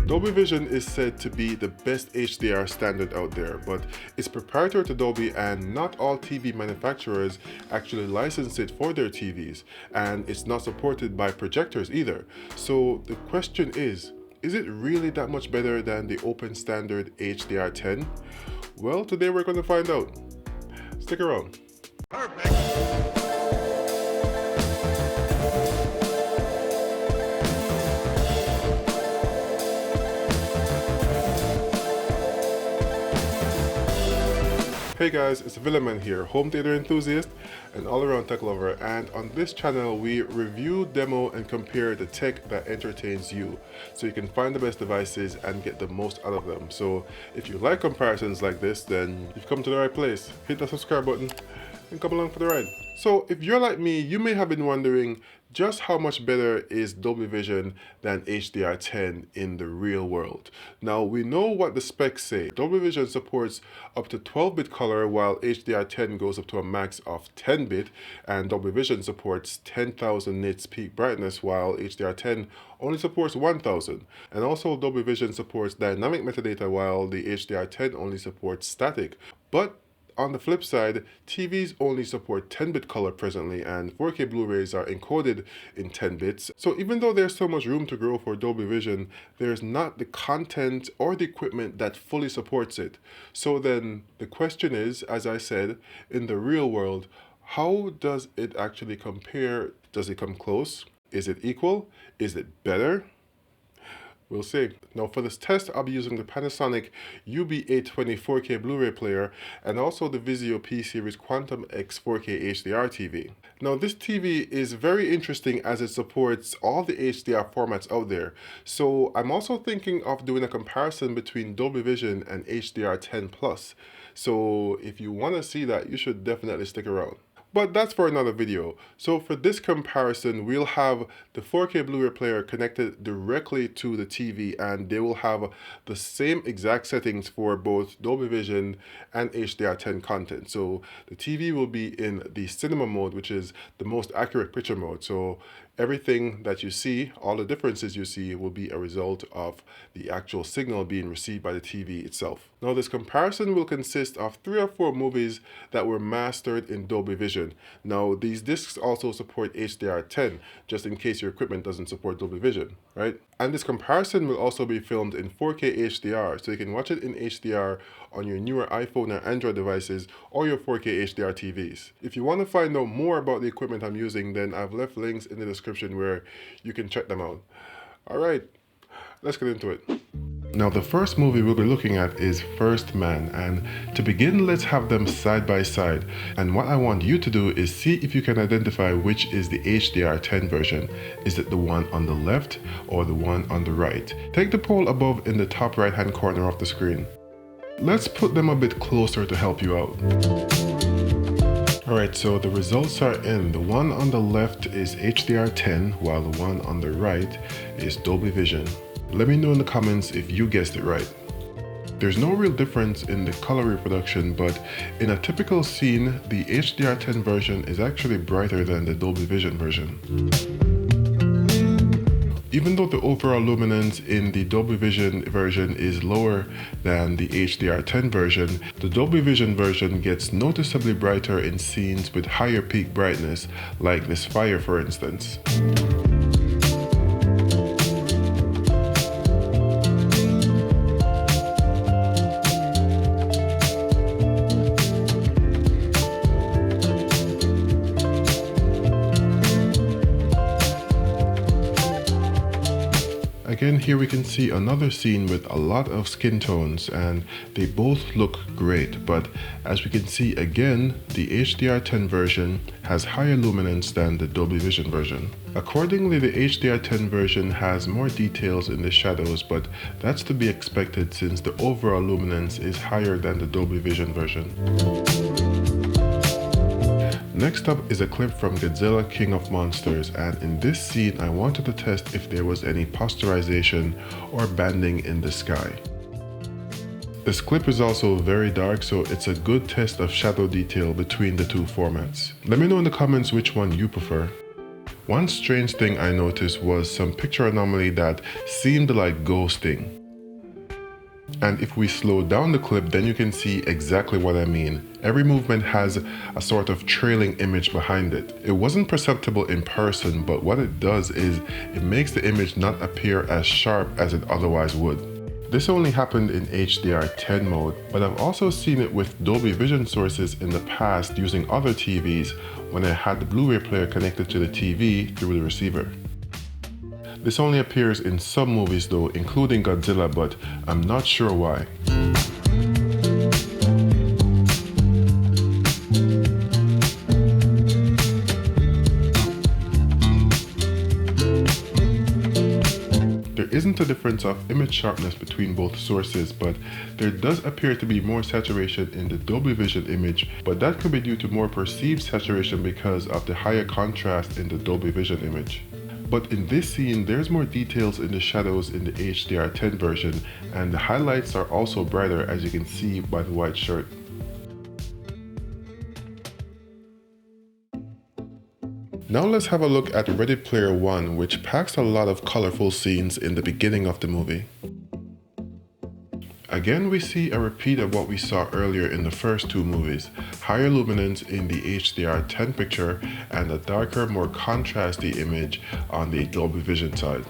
Dolby Vision is said to be the best HDR standard out there, but it's proprietary to Dolby and not all TV manufacturers actually license it for their TVs, and it's not supported by projectors either. So the question is it really that much better than the open standard HDR10? Well, today we're going to find out. Stick around. Perfect. Hey guys, it's Villaman here, home theater enthusiast and all-around tech lover, and on this channel we review, demo, and compare the tech that entertains you so you can find the best devices and get the most out of them. So if you like comparisons like this, then you've come to the right place. Hit the subscribe button and come along for the ride. So if you're like me, you may have been wondering just how much better is Dolby Vision than HDR10 in the real world. Now we know what the specs say. Dolby Vision supports up to 12-bit color while HDR10 goes up to a max of 10-bit, and Dolby Vision supports 10,000 nits peak brightness while HDR10 only supports 1,000. And also Dolby Vision supports dynamic metadata while the HDR10 only supports static. But on the flip side, TVs only support 10-bit color presently, and 4K Blu-rays are encoded in 10 bits. So even though there's so much room to grow for Dolby Vision, there's not the content or the equipment that fully supports it. So then the question is, as I said, in the real world, how does it actually compare? Does it come close? Is it equal? Is it better? We'll see. Now for this test, I'll be using the Panasonic UB820 4K Blu-ray player and also the Vizio P-Series Quantum X 4K HDR TV. Now this TV is very interesting as it supports all the HDR formats out there. So I'm also thinking of doing a comparison between Dolby Vision and HDR10 Plus. So if you want to see that, you should definitely stick around. But that's for another video. So for this comparison, we'll have the 4K Blu-ray player connected directly to the TV, and they will have the same exact settings for both Dolby Vision and HDR10 content. So the TV will be in the cinema mode, which is the most accurate picture mode. So everything that you see, all the differences you see, will be a result of the actual signal being received by the TV itself. Now this comparison will consist of 3 or 4 movies that were mastered in Dolby Vision. Now these discs also support HDR10, just in case your equipment doesn't support Dolby Vision, right? And this comparison will also be filmed in 4K HDR, so you can watch it in HDR on your newer iPhone or Android devices or your 4K HDR TVs. If you want to find out more about the equipment I'm using, then I've left links in the description where you can check them out. Alright, let's get into it. Now the first movie we'll be looking at is First Man, and to begin, let's have them side by side. And what I want you to do is see if you can identify which is the HDR10 version. Is it the one on the left or the one on the right? Take the poll above in the top right hand corner of the screen. Let's put them a bit closer to help you out. Alright, so the results are in. The one on the left is HDR10 while the one on the right is Dolby Vision. Let me know in the comments if you guessed it right. There's no real difference in the color reproduction, but in a typical scene, the HDR10 version is actually brighter than the Dolby Vision version. Even though the overall luminance in the Dolby Vision version is lower than the HDR10 version, the Dolby Vision version gets noticeably brighter in scenes with higher peak brightness, like this fire for instance. Again, here we can see another scene with a lot of skin tones, and they both look great, but as we can see again, the HDR10 version has higher luminance than the Dolby Vision version. Accordingly, the HDR10 version has more details in the shadows, but that's to be expected since the overall luminance is higher than the Dolby Vision version. Next up is a clip from Godzilla King of Monsters, and in this scene I wanted to test if there was any posterization or banding in the sky. This clip is also very dark, so it's a good test of shadow detail between the two formats. Let me know in the comments which one you prefer. One strange thing I noticed was some picture anomaly that seemed like ghosting. And if we slow down the clip, then you can see exactly what I mean. Every movement has a sort of trailing image behind it. It wasn't perceptible in person, but what it does is it makes the image not appear as sharp as it otherwise would. This only happened in HDR10 mode, but I've also seen it with Dolby Vision sources in the past using other TVs when I had the Blu-ray player connected to the TV through the receiver. This only appears in some movies though, including Godzilla, but I'm not sure why. There isn't a difference of image sharpness between both sources, but there does appear to be more saturation in the Dolby Vision image, but that could be due to more perceived saturation because of the higher contrast in the Dolby Vision image. But in this scene, there's more details in the shadows in the HDR10 version, and the highlights are also brighter, as you can see by the white shirt. Now let's have a look at Ready Player One, which packs a lot of colorful scenes in the beginning of the movie. Again, we see a repeat of what we saw earlier in the first two movies, higher luminance in the HDR10 picture and a darker, more contrasty image on the Dolby Vision side.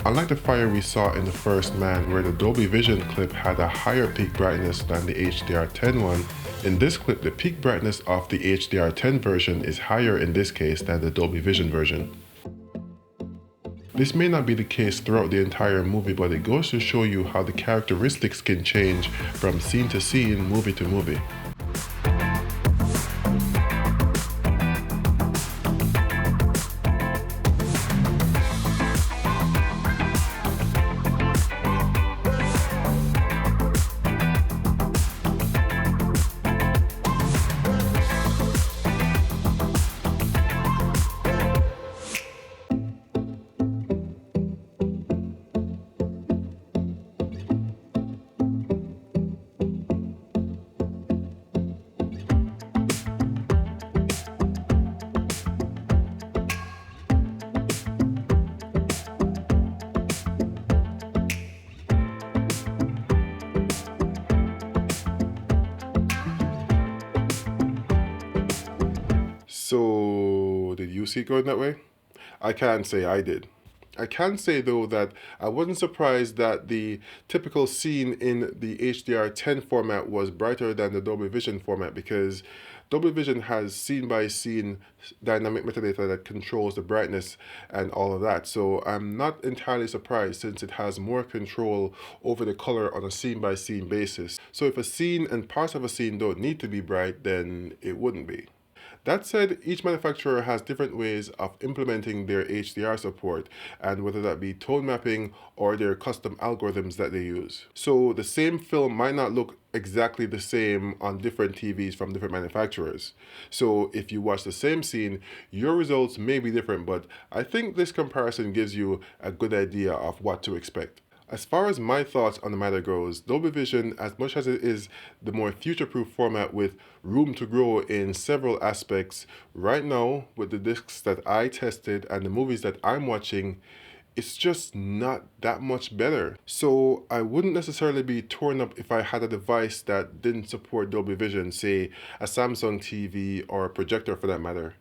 Unlike the fire we saw in The First Man, where the Dolby Vision clip had a higher peak brightness than the HDR10 one, in this clip the peak brightness of the HDR10 version is higher in this case than the Dolby Vision version. This may not be the case throughout the entire movie, but it goes to show you how the characteristics can change from scene to scene, movie to movie. So, did you see it going that way? I can't say I did. I can say though that I wasn't surprised that the typical scene in the HDR10 format was brighter than the Dolby Vision format, because Dolby Vision has scene by scene dynamic metadata that controls the brightness and all of that. So I'm not entirely surprised, since it has more control over the color on a scene by scene basis. So if a scene and parts of a scene don't need to be bright, then it wouldn't be. That said, each manufacturer has different ways of implementing their HDR support, and whether that be tone mapping or their custom algorithms that they use. So the same film might not look exactly the same on different TVs from different manufacturers. So if you watch the same scene, your results may be different, but I think this comparison gives you a good idea of what to expect. As far as my thoughts on the matter goes, Dolby Vision, as much as it is the more future-proof format with room to grow in several aspects, right now, with the discs that I tested and the movies that I'm watching, it's just not that much better. So I wouldn't necessarily be torn up if I had a device that didn't support Dolby Vision, say a Samsung TV or a projector for that matter.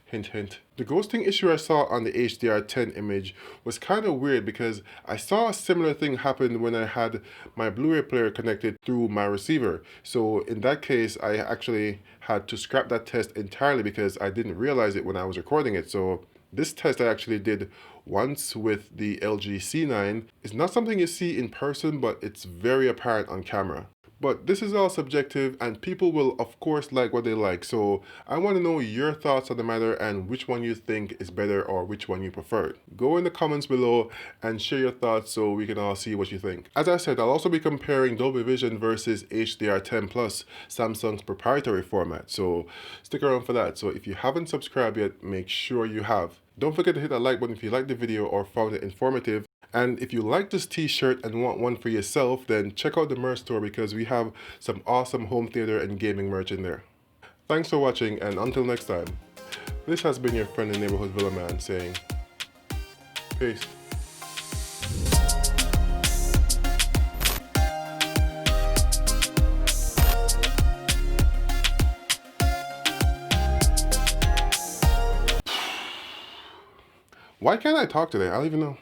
Hint, hint. The ghosting issue I saw on the HDR10 image was kind of weird, because I saw a similar thing happen when I had my Blu-ray player connected through my receiver. So in that case, I actually had to scrap that test entirely because I didn't realize it when I was recording it. So this test I actually did once with the LG C9. It's not something you see in person, but it's very apparent on camera. But this is all subjective and people will of course like what they like. So I want to know your thoughts on the matter and which one you think is better or which one you prefer. Go in the comments below and share your thoughts so we can all see what you think. As I said, I'll also be comparing Dolby Vision versus HDR10 Plus, Samsung's proprietary format. So stick around for that. So if you haven't subscribed yet, make sure you have. Don't forget to hit that like button if you liked the video or found it informative. And if you like this t-shirt and want one for yourself, then check out the merch store because we have some awesome home theater and gaming merch in there. Thanks for watching, and until next time, this has been your friend and neighborhood Villaman saying, peace. Why can't I talk today? I don't even know.